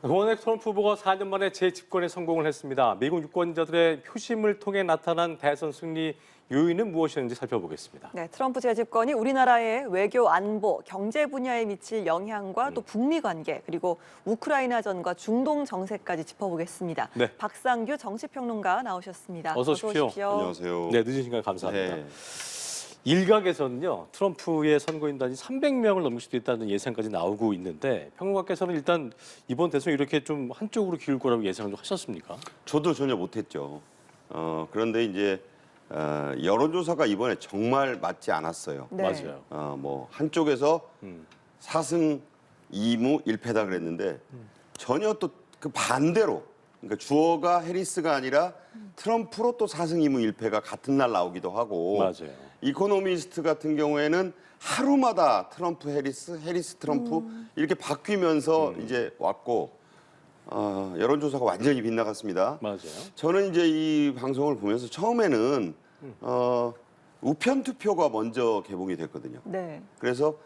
도널드 트럼프 후보가 4년 만에 재집권에 성공을 했습니다. 미국 유권자들의 표심을 통해 나타난 대선 승리 요인은 무엇이었는지 살펴보겠습니다. 네, 트럼프 재집권이 우리나라의 외교, 안보, 경제 분야에 미칠 영향과 또 북미 관계, 그리고 우크라이나전과 중동 정세까지 짚어보겠습니다. 네. 박상규 정치평론가 나오셨습니다. 어서 오십시오. 안녕하세요. 네, 늦은 시간 감사합니다. 네. 일각에서는요, 트럼프의 선거인단이 300명을 넘을 수도 있다는 예상까지 나오고 있는데 평론가께서는 일단 이번 대선 이렇게 좀 한쪽으로 기울 거라고 예상을 좀 하셨습니까? 저도 전혀 못했죠. 그런데 이제 여론조사가 이번에 정말 맞지 않았어요. 네. 맞아요. 뭐 한쪽에서 4승 2무 1패다 그랬는데 전혀 또 그 반대로, 그러니까 주어가 해리스가 아니라 트럼프로 또 4승 2무 1패가 같은 날 나오기도 하고. 맞아요. 이코노미스트 같은 경우에는 하루마다 트럼프 해리스, 해리스 트럼프 이렇게 바뀌면서 이제 왔고 여론조사가 완전히 빗나갔습니다. 맞아요. 저는 이제 이 방송을 보면서 처음에는 우편 투표가 먼저 개봉이 됐거든요. 네. 그래서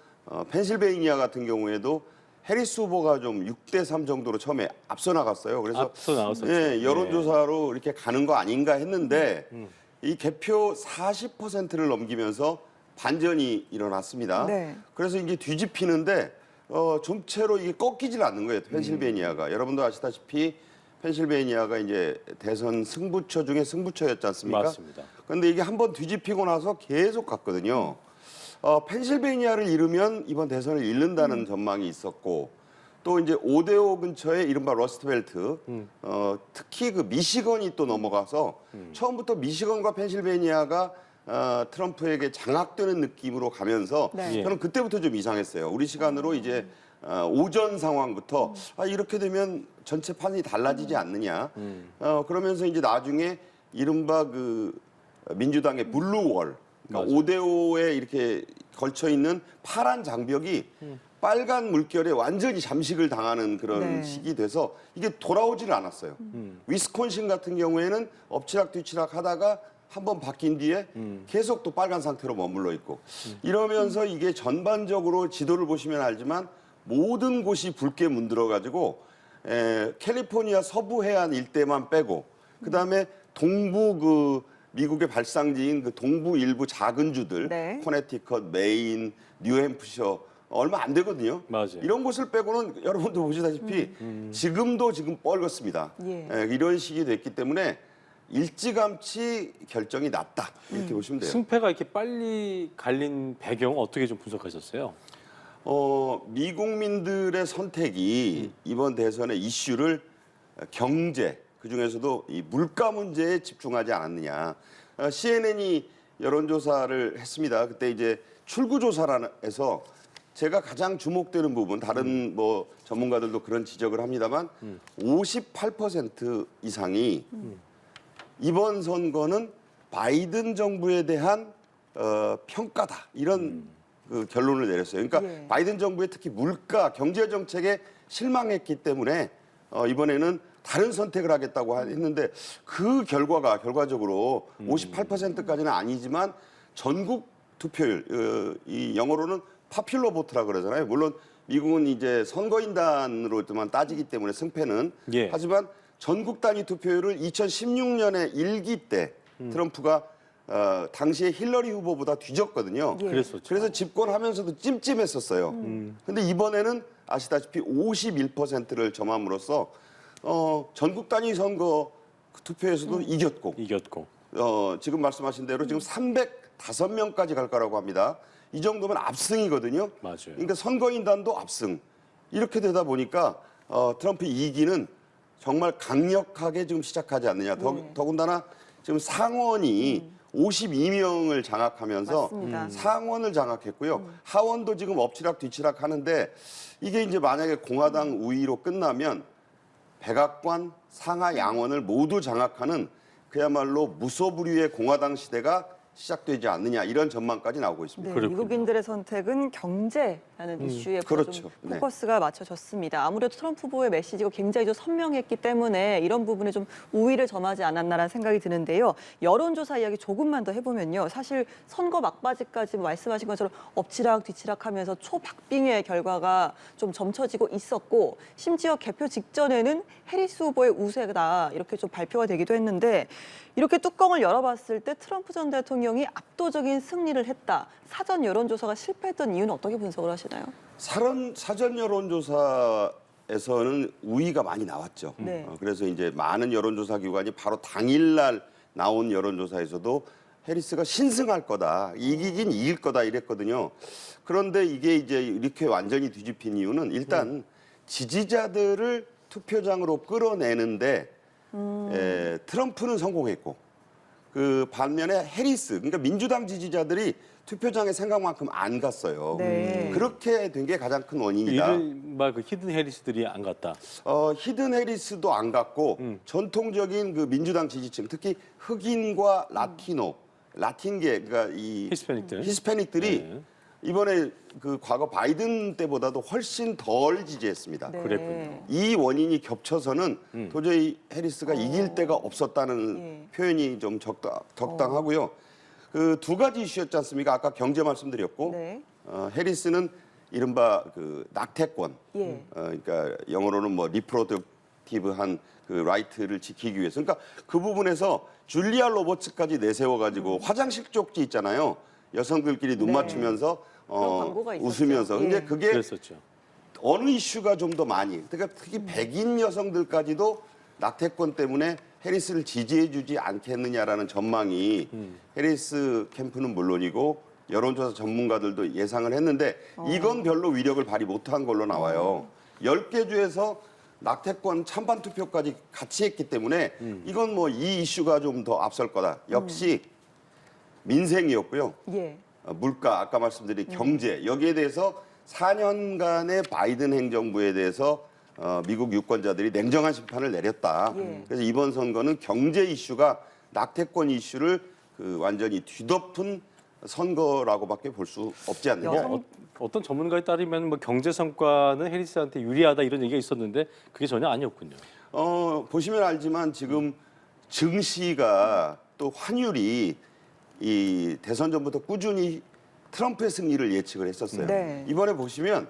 펜실베이니아 같은 경우에도 해리스 후보가 좀 6대3 정도로 처음에 앞서 나갔어요. 그래서 앞서 나왔었죠. 예, 여론조사로 이렇게 가는 거 아닌가 했는데 이 개표 40%를 넘기면서 반전이 일어났습니다. 네. 그래서 이게 뒤집히는데 좀채로 이게 꺾이질 않는 거예요. 펜실베이니아가. 여러분도 아시다시피 펜실베이니아가 이제 대선 승부처 중에 승부처였지 않습니까? 맞습니다. 그런데 이게 한번 뒤집히고 나서 계속 갔거든요. 펜실베이니아를 잃으면 이번 대선을 잃는다는 전망이 있었고 또 이제 5대5 근처에 이른바 러스트벨트, 특히 그 미시건이 또 넘어가서 처음부터 미시건과 펜실베이니아가 트럼프에게 장악되는 느낌으로 가면서 네. 저는 그때부터 좀 이상했어요. 우리 시간으로 이제 오전 상황부터 이렇게 되면 전체 판이 달라지지 않느냐. 그러면서 이제 나중에 이른바 그 민주당의 블루월, 그러니까 5대5에 이렇게 걸쳐 있는 파란 장벽이 빨간 물결에 완전히 잠식을 당하는 그런 네. 시기 돼서 이게 돌아오지를 않았어요. 위스콘신 같은 경우에는 엎치락 뒤치락 하다가 한번 바뀐 뒤에 계속 또 빨간 상태로 머물러 있고 이러면서 이게 전반적으로 지도를 보시면 알지만 모든 곳이 붉게 문들어 가지고 캘리포니아 서부 해안 일대만 빼고 그다음에 동부 그 미국의 발상지인 그 동부 일부 작은 주들, 네. 코네티컷, 메인, 뉴햄프셔 얼마 안 되거든요. 맞아요. 이런 곳을 빼고는 여러분도 보시다시피 지금도 지금 뻘겋습니다. 예. 이런 식이 됐기 때문에 일찌감치 결정이 났다 이렇게 보시면 돼요. 승패가 이렇게 빨리 갈린 배경 어떻게 좀 분석하셨어요? 미국민들의 선택이 이번 대선의 이슈를 경제, 그중에서도 이 물가 문제에 집중하지 않았느냐. CNN이 여론조사를 했습니다. 그때 이제 출구조사에서 제가 가장 주목되는 부분, 다른 뭐 전문가들도 그런 지적을 합니다만 58% 이상이 이번 선거는 바이든 정부에 대한 평가다. 이런 그 결론을 내렸어요. 그러니까 예. 바이든 정부의 특히 물가, 경제 정책에 실망했기 때문에 이번에는 다른 선택을 하겠다고 했는데 그 결과적으로 58%까지는 아니지만 전국 투표율, 이 영어로는 파퓰러 보트라 그러잖아요. 물론 미국은 이제 선거인단으로만 따지기 때문에 승패는 예. 하지만 전국 단위 투표율을 2016년에 1기 때 트럼프가 당시에 힐러리 후보보다 뒤졌거든요. 예. 그랬었죠. 그래서 집권하면서도 찜찜했었어요. 근데 이번에는 아시다시피 51%를 점함으로써 전국 단위 선거 투표에서도 이겼고 지금 말씀하신 대로 지금 305명까지 갈 거라고 합니다. 이 정도면 압승이거든요. 맞아요. 그러니까 선거인단도 압승. 이렇게 되다 보니까 트럼프 2기는 정말 강력하게 지금 시작하지 않느냐. 더군다나 지금 상원이 52명을 장악하면서 맞습니다. 상원을 장악했고요. 하원도 지금 엎치락 뒤치락 하는데 이게 이제 만약에 공화당 우위로 끝나면 백악관, 상하 양원을 모두 장악하는 그야말로 무소불위의 공화당 시대가 시작되지 않느냐 이런 전망까지 나오고 있습니다. 네, 그렇군요. 미국인들의 선택은 경제 라는 이슈에 그렇죠. 좀 네. 포커스가 맞춰졌습니다. 아무래도 트럼프 후보의 메시지가 굉장히 좀 선명했기 때문에 이런 부분에 좀 우위를 점하지 않았나라는 생각이 드는데요. 여론조사 이야기 조금만 더 해보면요. 사실 선거 막바지까지 말씀하신 것처럼 엎치락 뒤치락하면서 초박빙의 결과가 좀 점쳐지고 있었고 심지어 개표 직전에는 해리스 후보의 우세다 이렇게 좀 발표가 되기도 했는데 이렇게 뚜껑을 열어봤을 때 트럼프 전 대통령이 압도적인 승리를 했다. 사전 여론조사가 실패했던 이유는 어떻게 분석을 하시나요? 사전 여론조사에서는 우위가 많이 나왔죠. 네. 그래서 이제 많은 여론조사 기관이 바로 당일날 나온 여론조사에서도 해리스가 신승할 거다, 이기긴 이길 거다 이랬거든요. 그런데 이게 이제 이렇게 완전히 뒤집힌 이유는 일단 지지자들을 투표장으로 끌어내는데 트럼프는 성공했고 그 반면에 해리스, 그러니까 민주당 지지자들이 투표장에 생각만큼 안 갔어요. 네. 그렇게 된 게 가장 큰 원인이다. 이른바 그 히든 해리스들이 안 갔다. 히든 해리스도 안 갔고 전통적인 그 민주당 지지층, 특히 흑인과 라틴계, 그러니까 이 히스패닉들이 네. 이번에 그 과거 바이든 때보다도 훨씬 덜 지지했습니다. 네. 그랬군요. 이 원인이 겹쳐서는 도저히 해리스가 이길 데가 없었다는 예. 표현이 좀 적당하고요. 그 두 가지 이슈였지 않습니까? 아까 경제 말씀드렸고 네. 해리스는 이른바 그 낙태권, 예. 그러니까 영어로는 뭐 리프로덕티브한 그 라이트를 지키기 위해서, 그러니까 그 부분에서 줄리아 로버츠까지 내세워가지고 화장실 쪽지 있잖아요. 여성들끼리 눈 네. 맞추면서 그런 광고가 있었죠. 웃으면서. 근데 예. 그게 그랬었죠. 어느 이슈가 좀 더 많이, 그러니까 특히 백인 여성들까지도 낙태권 때문에 해리스를 지지해주지 않겠느냐라는 전망이 해리스 캠프는 물론이고 여론조사 전문가들도 예상을 했는데 이건 별로 위력을 발휘 못한 걸로 나와요. 10개 주에서 낙태권 찬반 투표까지 같이 했기 때문에 이건 뭐 이 이슈가 좀 더 앞설 거다. 역시 민생이었고요. 예. 물가, 아까 말씀드린 경제, 여기에 대해서 4년간의 바이든 행정부에 대해서 미국 유권자들이 냉정한 심판을 내렸다. 예. 그래서 이번 선거는 경제 이슈가 낙태권 이슈를 그 완전히 뒤덮은 선거라고밖에 볼 수 없지 않느냐. 어떤 전문가에 따르면 뭐 경제 성과는 해리스한테 유리하다 이런 얘기가 있었는데 그게 전혀 아니었군요. 보시면 알지만 지금 증시가 또 환율이 이 대선 전부터 꾸준히 트럼프의 승리를 예측을 했었어요. 네. 이번에 보시면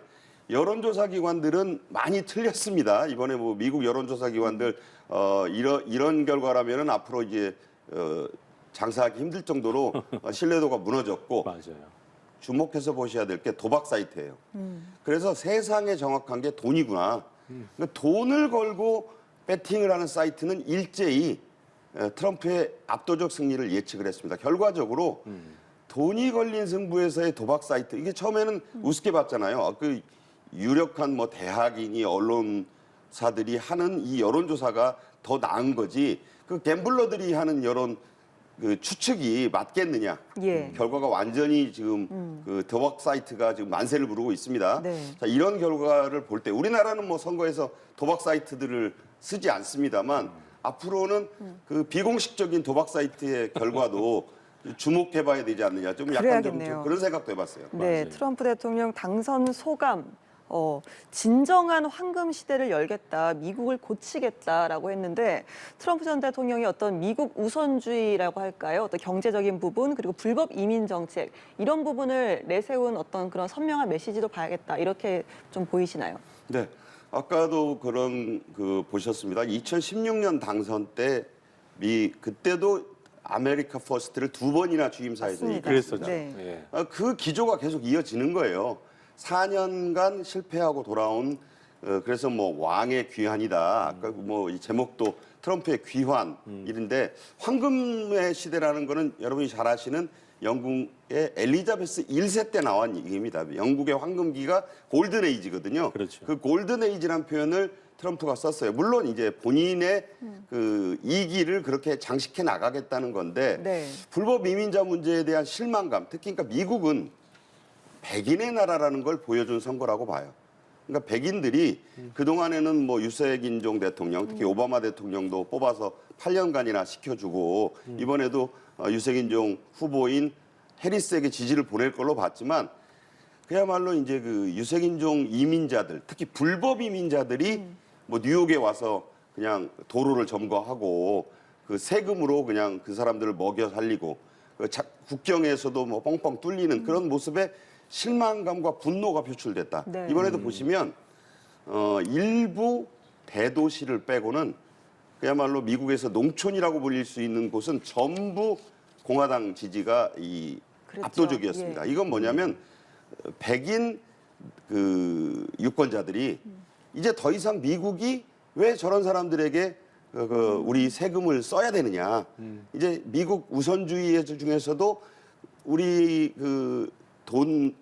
여론조사 기관들은 많이 틀렸습니다. 이번에 뭐 미국 여론조사 기관들 이런 결과라면은 앞으로 이제 장사하기 힘들 정도로 신뢰도가 무너졌고 맞아요. 주목해서 보셔야 될 게 도박 사이트예요. 그래서 세상에 정확한 게 돈이구나. 그러니까 돈을 걸고 배팅을 하는 사이트는 일제히 트럼프의 압도적 승리를 예측을 했습니다. 결과적으로 돈이 걸린 승부에서의 도박 사이트, 이게 처음에는 우습게 봤잖아요. 그 유력한 뭐 대학이니 언론사들이 하는 이 여론조사가 더 나은 거지. 그 갬블러들이 하는 여론 그 추측이 맞겠느냐? 예. 결과가 완전히 지금 그 도박 사이트가 지금 만세를 부르고 있습니다. 네. 자, 이런 결과를 볼 때 우리나라는 뭐 선거에서 도박 사이트들을 쓰지 않습니다만 앞으로는 그 비공식적인 도박 사이트의 결과도 주목해봐야 되지 않느냐. 좀 약간 좀 그래야겠네요. 그런 생각도 해봤어요. 네, 맞아요. 트럼프 대통령 당선 소감. 진정한 황금 시대를 열겠다, 미국을 고치겠다라고 했는데 트럼프 전 대통령이 어떤 미국 우선주의라고 할까요? 어떤 경제적인 부분 그리고 불법 이민 정책 이런 부분을 내세운 어떤 그런 선명한 메시지도 봐야겠다 이렇게 좀 보이시나요? 네, 아까도 그런 그 보셨습니다. 2016년 당선 때 그때도 아메리카 퍼스트를 2번이나 취임사에서 맞습니다. 얘기했습니다. 네. 예. 그 기조가 계속 이어지는 거예요. 4년간 실패하고 돌아온 그래서 뭐 왕의 귀환이다. 아까 뭐 이 제목도 트럼프의 귀환 이런데 황금의 시대라는 거는 여러분이 잘 아시는 영국의 엘리자베스 1세 때 나온 얘기입니다. 영국의 황금기가 골든 에이지거든요. 그렇죠. 그 골든 에이지라는 표현을 트럼프가 썼어요. 물론 이제 본인의 그 이기를 그렇게 장식해 나가겠다는 건데 네. 불법 이민자 문제에 대한 실망감, 특히 그러니까 미국은 백인의 나라라는 걸 보여준 선거라고 봐요. 그러니까 백인들이 그동안에는 뭐 유색인종 대통령, 특히 오바마 대통령도 뽑아서 8년간이나 시켜주고 이번에도 유색인종 후보인 해리스에게 지지를 보낼 걸로 봤지만 그야말로 이제 그 유색인종 이민자들, 특히 불법 이민자들이 뭐 뉴욕에 와서 그냥 도로를 점거하고 그 세금으로 그냥 그 사람들을 먹여 살리고 그 국경에서도 뭐 뻥뻥 뚫리는 그런 모습에 실망감과 분노가 표출됐다. 네. 이번에도 보시면 일부 대도시를 빼고는 그야말로 미국에서 농촌이라고 불릴 수 있는 곳은 전부 공화당 지지가 그랬죠. 압도적이었습니다. 이건 뭐냐면 백인 그 유권자들이 이제 더 이상 미국이 왜 저런 사람들에게 우리 세금을 써야 되느냐. 이제 미국 우선주의 중에서도 우리 그 돈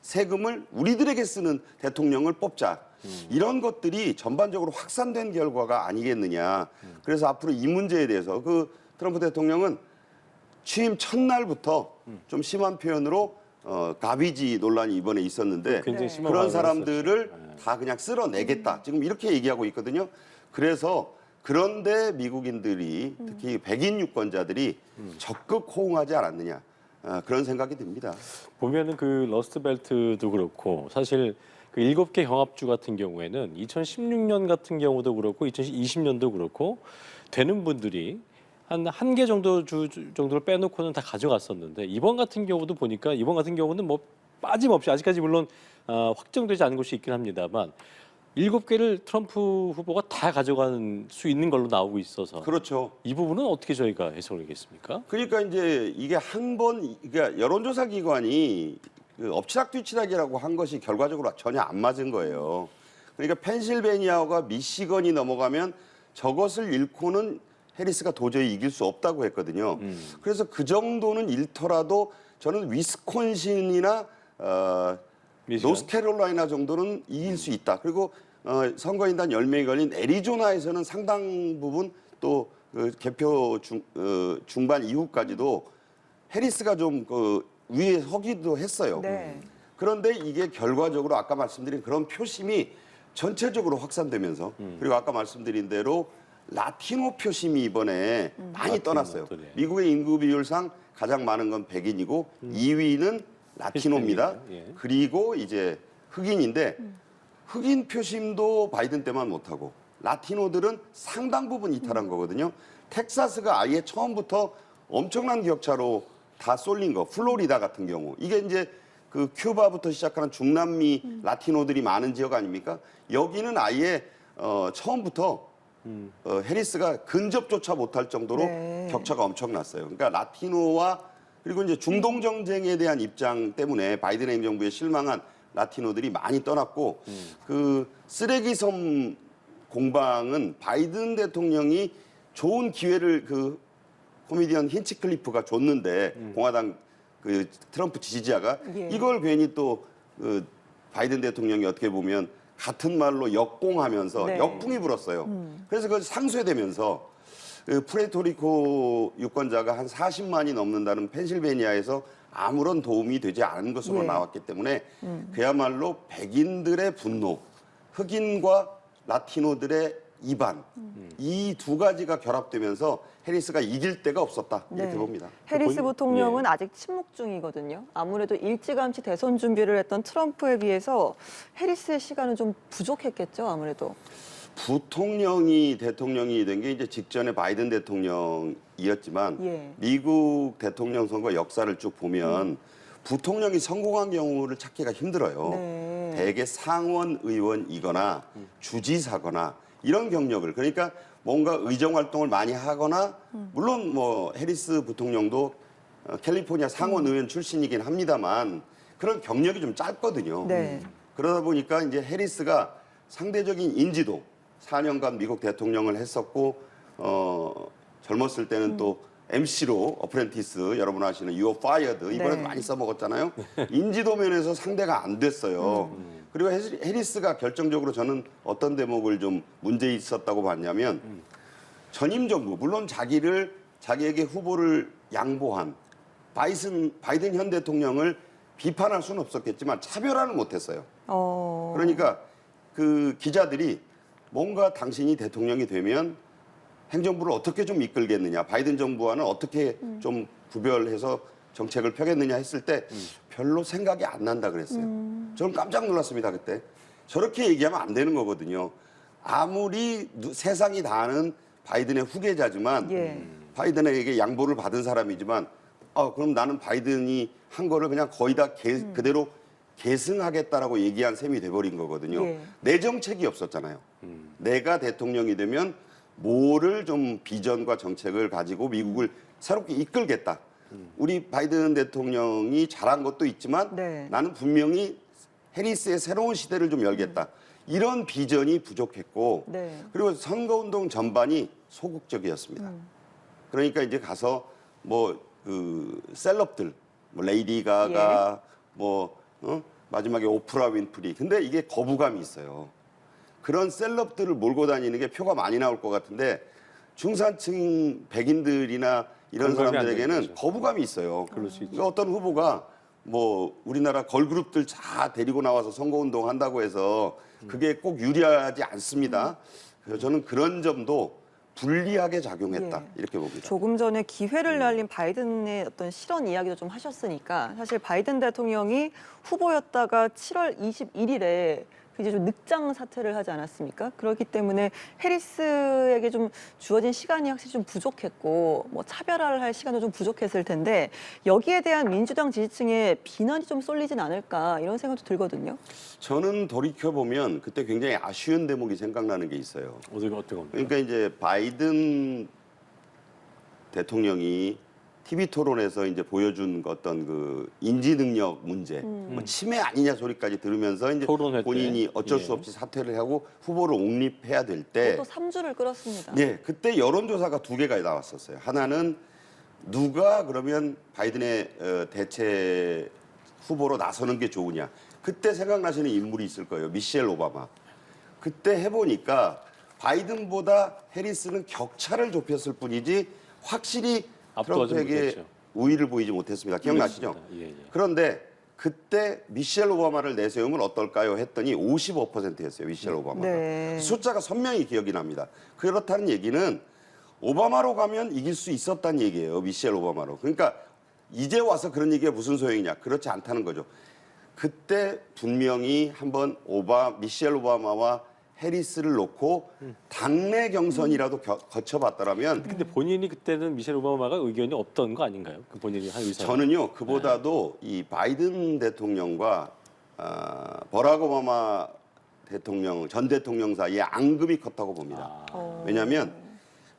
세금을 우리들에게 쓰는 대통령을 뽑자. 이런 것들이 전반적으로 확산된 결과가 아니겠느냐. 그래서 앞으로 이 문제에 대해서 그 트럼프 대통령은 취임 첫날부터 좀 심한 표현으로 가비지 논란이 이번에 있었는데 굉장히 심한 그런 발언을 사람들을 했었죠. 다 그냥 쓸어내겠다. 지금 이렇게 얘기하고 있거든요. 그래서 그런데 미국인들이 특히 백인 유권자들이 적극 호응하지 않았느냐. 그런 생각이 듭니다. 보면은 그 러스트벨트도 그렇고 사실 그 7개 경합주 같은 경우에는 2016년 같은 경우도 그렇고 2020년도 그렇고 되는 분들이 한 개 정도 주 정도를 빼놓고는 다 가져갔었는데 이번 같은 경우는 뭐 빠짐없이 아직까지 물론 확정되지 않은 곳이 있긴 합니다만 7개를 트럼프 후보가 다 가져가는 수 있는 걸로 나오고 있어서 그렇죠. 이 부분은 어떻게 저희가 해석을 하겠습니까? 그러니까 이제 이게 그러니까 여론조사 기관이 그 엎치락뒤치락이라고 한 것이 결과적으로 전혀 안 맞은 거예요. 그러니까 펜실베니아와 미시건이 넘어가면 저것을 잃고는 해리스가 도저히 이길 수 없다고 했거든요. 그래서 그 정도는 잃더라도 저는 위스콘신이나 미시건. 노스캐롤라이나 정도는 이길 수 있다. 그리고 선거인단 10명이 걸린 애리조나에서는 상당 부분 또 그 개표 중반 이후까지도 해리스가 좀 그 위에 서기도 했어요. 네. 그런데 이게 결과적으로 아까 말씀드린 그런 표심이 전체적으로 확산되면서 그리고 아까 말씀드린 대로 라티노 표심이 이번에 많이 떠났어요. 네. 미국의 인구 비율상 가장 많은 건 백인이고 2위는 라티노입니다. 히스패닉이죠. 예. 그리고 이제 흑인인데 흑인 표심도 바이든 때만 못하고 라티노들은 상당 부분 이탈한 거거든요. 텍사스가 아예 처음부터 엄청난 격차로 다 쏠린 거. 플로리다 같은 경우. 이게 이제 그 큐바부터 시작하는 중남미 라티노들이 많은 지역 아닙니까? 여기는 아예 처음부터 해리스가 근접조차 못할 정도로 네. 격차가 엄청났어요. 그러니까 라티노와 그리고 이제 중동 정쟁에 대한 입장 때문에 바이든 행정부에 실망한 라티노들이 많이 떠났고 그 쓰레기 섬 공방은 바이든 대통령이 좋은 기회를 그 코미디언 힌치클리프가 줬는데 공화당 그 트럼프 지지자가 예. 이걸 괜히 또 그 바이든 대통령이 어떻게 보면 같은 말로 역공하면서 네. 역풍이 불었어요. 그래서 그걸 상쇄되면서 그 프레토리코 유권자가 한 40만이 넘는다는 펜실베니아에서 아무런 도움이 되지 않은 것으로 예. 나왔기 때문에 그야말로 백인들의 분노, 흑인과 라티노들의 이반 이 두 가지가 결합되면서 해리스가 이길 데가 없었다 이렇게 네. 봅니다. 해리스 본- 부통령은 예. 아직 침묵 중이거든요. 아무래도 일찌감치 대선 준비를 했던 트럼프에 비해서 해리스의 시간은 좀 부족했겠죠, 아무래도. 부통령이 대통령이 된 게 이제 직전에 바이든 대통령이었지만 예. 미국 대통령 선거 역사를 쭉 보면 부통령이 성공한 경우를 찾기가 힘들어요. 네. 대개 상원 의원이거나 주지사거나 이런 경력을 그러니까 뭔가 의정 활동을 많이 하거나 물론 뭐 해리스 부통령도 캘리포니아 상원 의원 출신이긴 합니다만 그런 경력이 좀 짧거든요. 네. 그러다 보니까 이제 해리스가 상대적인 인지도 4년간 미국 대통령을 했었고 젊었을 때는 또 MC로 어프렌티스 여러분 아시는 You Are Fired 이번에도 네. 많이 써먹었잖아요. 인지도 면에서 상대가 안 됐어요. 그리고 해리스가 결정적으로 저는 어떤 대목을 좀 문제 있었다고 봤냐면 전임 정부 물론 자기에게 후보를 양보한 바이든 현 대통령을 비판할 수는 없었겠지만 차별화는 못했어요. 그러니까 그 기자들이 뭔가 당신이 대통령이 되면 행정부를 어떻게 좀 이끌겠느냐, 바이든 정부와는 어떻게 좀 구별해서 정책을 펴겠느냐 했을 때 별로 생각이 안 난다 그랬어요. 저는 깜짝 놀랐습니다 그때. 저렇게 얘기하면 안 되는 거거든요. 아무리 세상이 다 아는 바이든의 후계자지만 예. 바이든에게 양보를 받은 사람이지만 그럼 나는 바이든이 한 거를 그냥 거의 다 그대로 계승하겠다라고 얘기한 셈이 돼버린 거거든요. 예. 내 정책이 없었잖아요. 내가 대통령이 되면 뭐를 좀 비전과 정책을 가지고 미국을 새롭게 이끌겠다. 우리 바이든 대통령이 잘한 것도 있지만 네. 나는 분명히 해리스의 새로운 시대를 좀 열겠다. 이런 비전이 부족했고 네. 그리고 선거운동 전반이 소극적이었습니다. 그러니까 이제 가서 뭐 그 셀럽들, 뭐 레이디 가가, 마지막에 오프라 윈프리. 근데 이게 거부감이 있어요. 그런 셀럽들을 몰고 다니는 게 표가 많이 나올 것 같은데 중산층 백인들이나 이런 공감이 안 되는 사람들에게는 거죠. 거부감이 있어요. 그럴 수 있죠. 그러니까 어떤 후보가 뭐 우리나라 걸그룹들 다 데리고 나와서 선거운동 한다고 해서 그게 꼭 유리하지 않습니다. 그래서 저는 그런 점도 불리하게 작용했다 예. 이렇게 봅니다. 조금 전에 기회를 날린 바이든의 어떤 실언 이야기도 좀 하셨으니까 사실 바이든 대통령이 후보였다가 7월 21일에 이제 좀 늑장 사퇴를 하지 않았습니까? 그렇기 때문에 해리스에게 좀 주어진 시간이 확실히 좀 부족했고 뭐 차별화를 할 시간도 좀 부족했을 텐데 여기에 대한 민주당 지지층의 비난이 좀 쏠리진 않을까 이런 생각도 들거든요. 저는 돌이켜 보면 그때 굉장히 아쉬운 대목이 생각나는 게 있어요. 어떤 겁니까? 그러니까 이제 바이든 대통령이 TV 토론에서 이제 보여준 어떤 그 인지 능력 문제, 뭐 치매 아니냐 소리까지 들으면서 이제 토론회 때. 본인이 어쩔 수 예. 없이 사퇴를 하고 후보를 옹립해야 될 때, 또 3주를 끌었습니다. 네, 그때 여론조사가 2개가 나왔었어요. 하나는 누가 그러면 바이든의 대체 후보로 나서는 게 좋으냐. 그때 생각나시는 인물이 있을 거예요. 미셸 오바마. 그때 해보니까 바이든보다 해리스는 격차를 좁혔을 뿐이지 확실히 압도하지 트럼프에게 못했죠. 우위를 보이지 못했습니다. 기억나시죠? 그렇습니다. 예, 예. 그런데 그때 미셸 오바마를 내세우면 어떨까요? 했더니 55%였어요. 미셸 오바마가. 네. 숫자가 선명히 기억이 납니다. 그렇다는 얘기는 오바마로 가면 이길 수 있었다는 얘기예요. 미셸 오바마로. 그러니까 이제 와서 그런 얘기가 무슨 소용이냐. 그렇지 않다는 거죠. 그때 분명히 한번 미셸 오바마와 해리스를 놓고 당내 경선이라도 거쳐봤더라면 근데 본인이 그때는 미셸 오바마가 의견이 없던 거 아닌가요? 그 본인이 한 의사. 저는요 그보다도 이 바이든 대통령과 버락 오바마 대통령 전 대통령 사이에 앙금이 컸다고 봅니다. 왜냐하면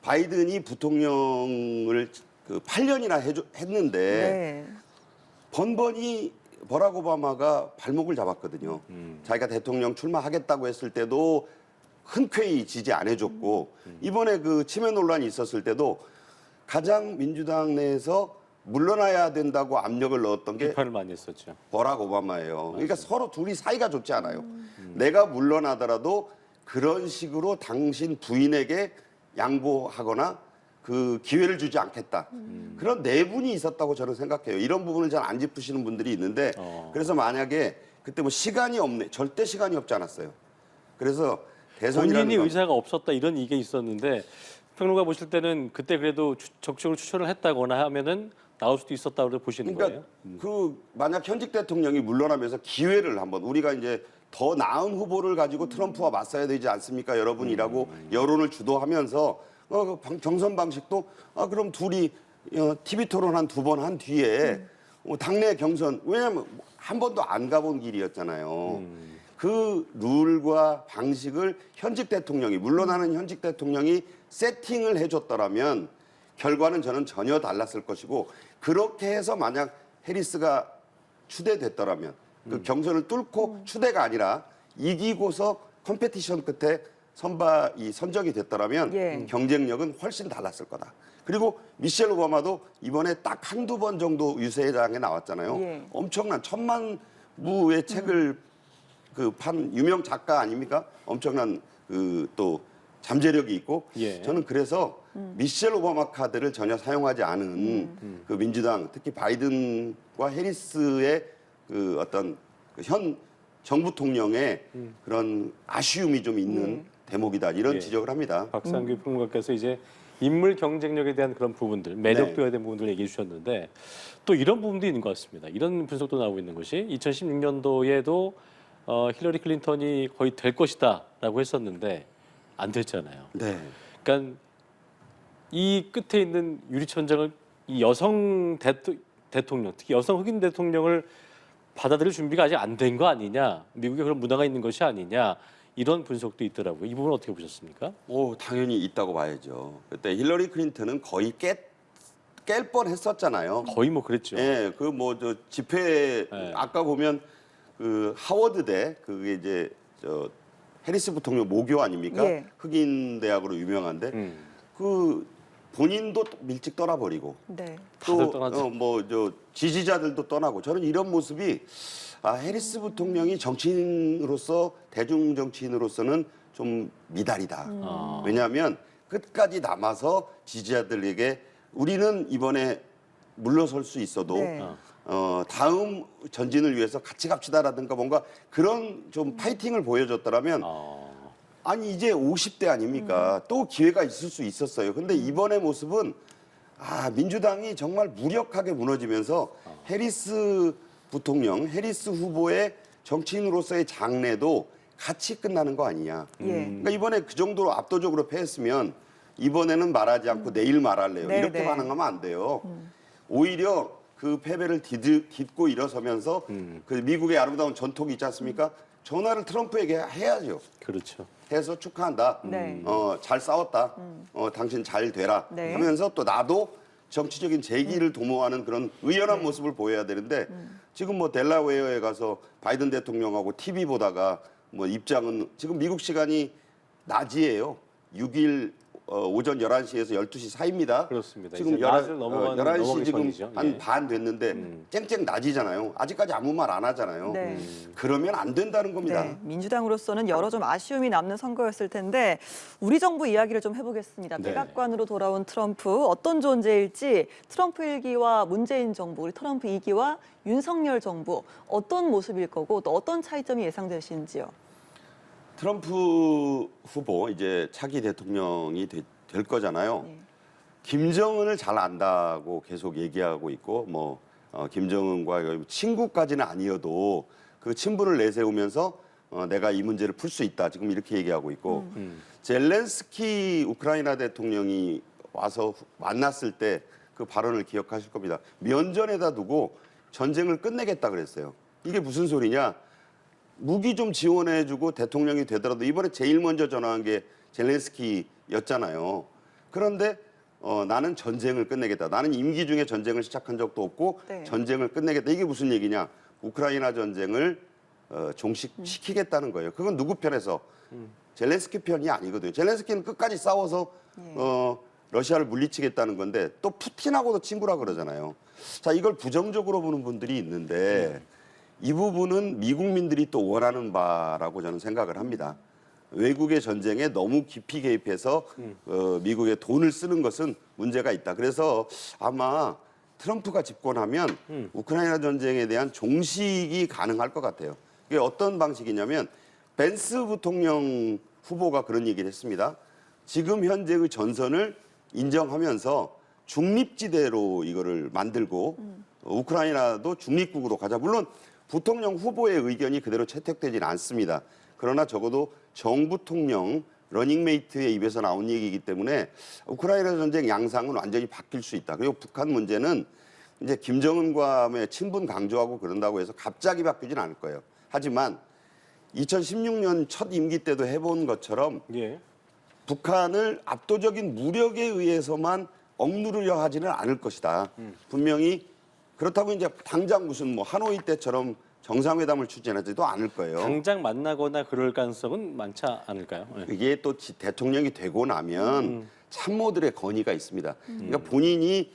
바이든이 부통령을 그 8년이나 했는데 네. 번번이 버락 오바마가 발목을 잡았거든요. 자기가 대통령 출마하겠다고 했을 때도 흔쾌히 지지 안 해줬고 이번에 그 치매 논란이 있었을 때도 가장 민주당 내에서 물러나야 된다고 압력을 넣었던 게 비판을 많이 했었죠. 버락 오바마예요. 그러니까 서로 둘이 사이가 좋지 않아요. 내가 물러나더라도 그런 식으로 당신 부인에게 양보하거나 그 기회를 주지 않겠다. 그런 내분이 있었다고 저는 생각해요. 이런 부분을 잘 안 짚으시는 분들이 있는데 그래서 만약에 그때 뭐 시간이 없네. 절대 시간이 없지 않았어요. 그래서 대선이라는 본인이 건 의사가 없었다 이런 얘기가 있었는데 평론가 보실 때는 그때 그래도 적극적으로 추천을 했다거나 하면은 나올 수도 있었다고 보시는 그러니까 거예요? 그 만약 현직 대통령이 물러나면서 기회를 한번 우리가 이제 더 나은 후보를 가지고 트럼프와 맞서야 되지 않습니까? 여러분이라고 여론을 주도하면서 경선 방식도 그럼 둘이 TV 토론 한 2번 한 뒤에 당내 경선 왜냐하면 한 번도 안 가본 길이었잖아요. 그 룰과 방식을 현직 대통령이 물러나는 현직 대통령이 세팅을 해줬더라면 결과는 저는 전혀 달랐을 것이고 그렇게 해서 만약 해리스가 추대됐더라면 그 경선을 뚫고 추대가 아니라 이기고서 컴페티션 끝에 선적이 됐더라면 예. 경쟁력은 훨씬 달랐을 거다. 그리고 미셸 오바마도 이번에 딱 한두 번 정도 유세장에 나왔잖아요. 예. 엄청난 1000만 부의 책을 그 판 유명 작가 아닙니까? 엄청난 그 또 잠재력이 있고 예. 저는 그래서 미셸 오바마 카드를 전혀 사용하지 않은 그 민주당 특히 바이든과 해리스의 그 어떤 그 현 정부 통령의 그런 아쉬움이 좀 있는 대목이다 이런 예. 지적을 합니다. 박상규 평론가께서 이제 인물 경쟁력에 대한 그런 부분들, 매력도에 네. 대한 부분들을 얘기해 주셨는데 또 이런 부분도 있는 것 같습니다. 이런 분석도 나오고 있는 것이 2016년도에도 힐러리 클린턴이 거의 될 것이다라고 했었는데 안 됐잖아요. 네. 그러니까 이 끝에 있는 유리천장을 이 여성 대통령, 특히 여성 흑인 대통령을 받아들일 준비가 아직 안 된 거 아니냐, 미국에 그런 문화가 있는 것이 아니냐 이런 분석도 있더라고요. 이 부분 어떻게 보셨습니까? 당연히 있다고 봐야죠. 그때 힐러리 클린턴은 거의 깰 뻔했었잖아요. 거의 뭐 그랬죠. 예, 그 뭐 저 집회 네. 아까 보면 그 하워드대 그게 이제 저 해리스 부통령 모교 아닙니까? 예. 흑인 대학으로 유명한데 그 본인도 밀직 떠나버리고 네. 다들 떠나죠. 뭐 저 지지자들도 떠나고 저는 이런 모습이 해리스 부통령이 정치인으로서 대중 정치인으로서는 좀 미달이다. 아. 왜냐하면 끝까지 남아서 지지자들에게 우리는 이번에 물러설 수 있어도 네. 다음 전진을 위해서 같이 갑시다라든가 뭔가 그런 좀 파이팅을 보여줬더라면 아니 이제 50대 아닙니까? 또 기회가 있을 수 있었어요. 근데 이번의 모습은 민주당이 정말 무력하게 무너지면서 해리스 부통령, 해리스 후보의 정치인으로서의 장래도 같이 끝나는 거 아니냐. 예. 그러니까 이번에 그 정도로 압도적으로 패했으면 이번에는 말하지 않고 내일 말할래요. 네, 이렇게 네. 반응하면 안 돼요. 오히려 그 패배를 딛고 일어서면서 그 미국의 아름다운 전통이 있지 않습니까? 전화를 트럼프에게 해야죠. 그렇죠. 해서 축하한다. 네. 잘 싸웠다. 당신 잘 되라. 네. 하면서 또 나도 정치적인 재기를 도모하는 그런 의연한 모습을 보여야 되는데 지금 뭐 델라웨어에 가서 바이든 대통령하고 TV 보다가 뭐 입장은 지금 미국 시간이 낮이에요. 6일 오전 11시에서 12시 사이입니다. 그렇습니다. 지금 이제 낮을 넘어가기 11시 지금 전이죠. 한 예. 반 됐는데 쨍쨍 낮이잖아요. 아직까지 아무 말 안 하잖아요. 네. 그러면 안 된다는 겁니다. 네, 민주당으로서는 여러 좀 아쉬움이 남는 선거였을 텐데 우리 정부 이야기를 좀 해보겠습니다. 네. 백악관으로 돌아온 트럼프 어떤 존재일지 트럼프 1기와 문재인 정부, 우리 트럼프 2기와 윤석열 정부 어떤 모습일 거고 또 어떤 차이점이 예상되시는지요? 트럼프 후보 이제 차기 대통령이 될 거잖아요. 네. 김정은을 잘 안다고 계속 얘기하고 있고 뭐 김정은과 친구까지는 아니어도 그 친분을 내세우면서 내가 이 문제를 풀 수 있다. 지금 이렇게 얘기하고 있고 젤렌스키 우크라이나 대통령이 와서 만났을 때 그 발언을 기억하실 겁니다. 면전에다 두고 전쟁을 끝내겠다 그랬어요. 이게 무슨 소리냐? 무기 좀 지원해주고 대통령이 되더라도 이번에 제일 먼저 전화한 게 젤렌스키였잖아요. 그런데 나는 전쟁을 끝내겠다. 나는 임기 중에 전쟁을 시작한 적도 없고 네. 전쟁을 끝내겠다. 이게 무슨 얘기냐? 우크라이나 전쟁을 종식시키겠다는 거예요. 그건 누구 편에서? 젤렌스키 편이 아니거든요. 젤렌스키는 끝까지 싸워서 러시아를 물리치겠다는 건데 또 푸틴하고도 친구라 그러잖아요. 자, 이걸 부정적으로 보는 분들이 있는데 이 부분은 미국민들이 또 원하는 바라고 저는 생각을 합니다. 외국의 전쟁에 너무 깊이 개입해서 미국의 돈을 쓰는 것은 문제가 있다. 그래서 아마 트럼프가 집권하면 우크라이나 전쟁에 대한 종식이 가능할 것 같아요. 이게 어떤 방식이냐면 벤스 부통령 후보가 그런 얘기를 했습니다. 지금 현재의 전선을 인정하면서 중립지대로 이거를 만들고 우크라이나도 중립국으로 가자. 물론 부통령 후보의 의견이 그대로 채택되지는 않습니다. 그러나 적어도 정부 통령 러닝메이트의 입에서 나온 얘기이기 때문에 우크라이나 전쟁 양상은 완전히 바뀔 수 있다. 그리고 북한 문제는 이제 김정은과의 친분 강조하고 그런다고 해서 갑자기 바뀌진 않을 거예요. 하지만 2016년 첫 임기 때도 해본 것처럼 예. 북한을 압도적인 무력에 의해서만 억누르려 하지는 않을 것이다. 분명히 그렇다고 이제 당장 무슨 뭐 하노이 때처럼 정상회담을 추진하지도 않을 거예요. 당장 만나거나 그럴 가능성은 많지 않을까요? 예. 이게 또 대통령이 되고 나면 참모들의 건의가 있습니다. 그러니까 본인이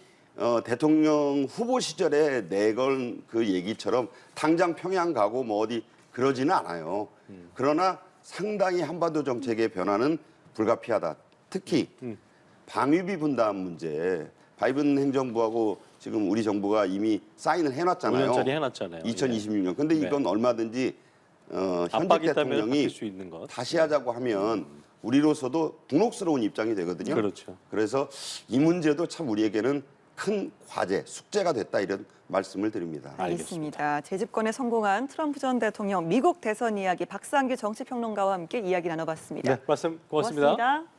대통령 후보 시절에 내건 그 얘기처럼 당장 평양 가고 뭐 어디 그러지는 않아요. 그러나 상당히 한반도 정책의 변화는 불가피하다. 특히 방위비 분담 문제. 바이든 행정부하고 지금 우리 정부가 이미 사인을 해놨잖아요. 5년짜리 해놨잖아요. 2026년. 근데 이건 네. 얼마든지 현재 압박이 있다면 대통령이 바뀔 수 있는 것. 다시 하자고 하면 우리로서도 곤혹스러운 입장이 되거든요. 그렇죠. 그래서 이 문제도 참 우리에게는 큰 과제, 숙제가 됐다 이런 말씀을 드립니다. 알겠습니다. 재집권에 성공한 트럼프 전 대통령 미국 대선 이야기 박상규 정치평론가와 함께 이야기 나눠봤습니다. 네, 말씀 고맙습니다. 고맙습니다.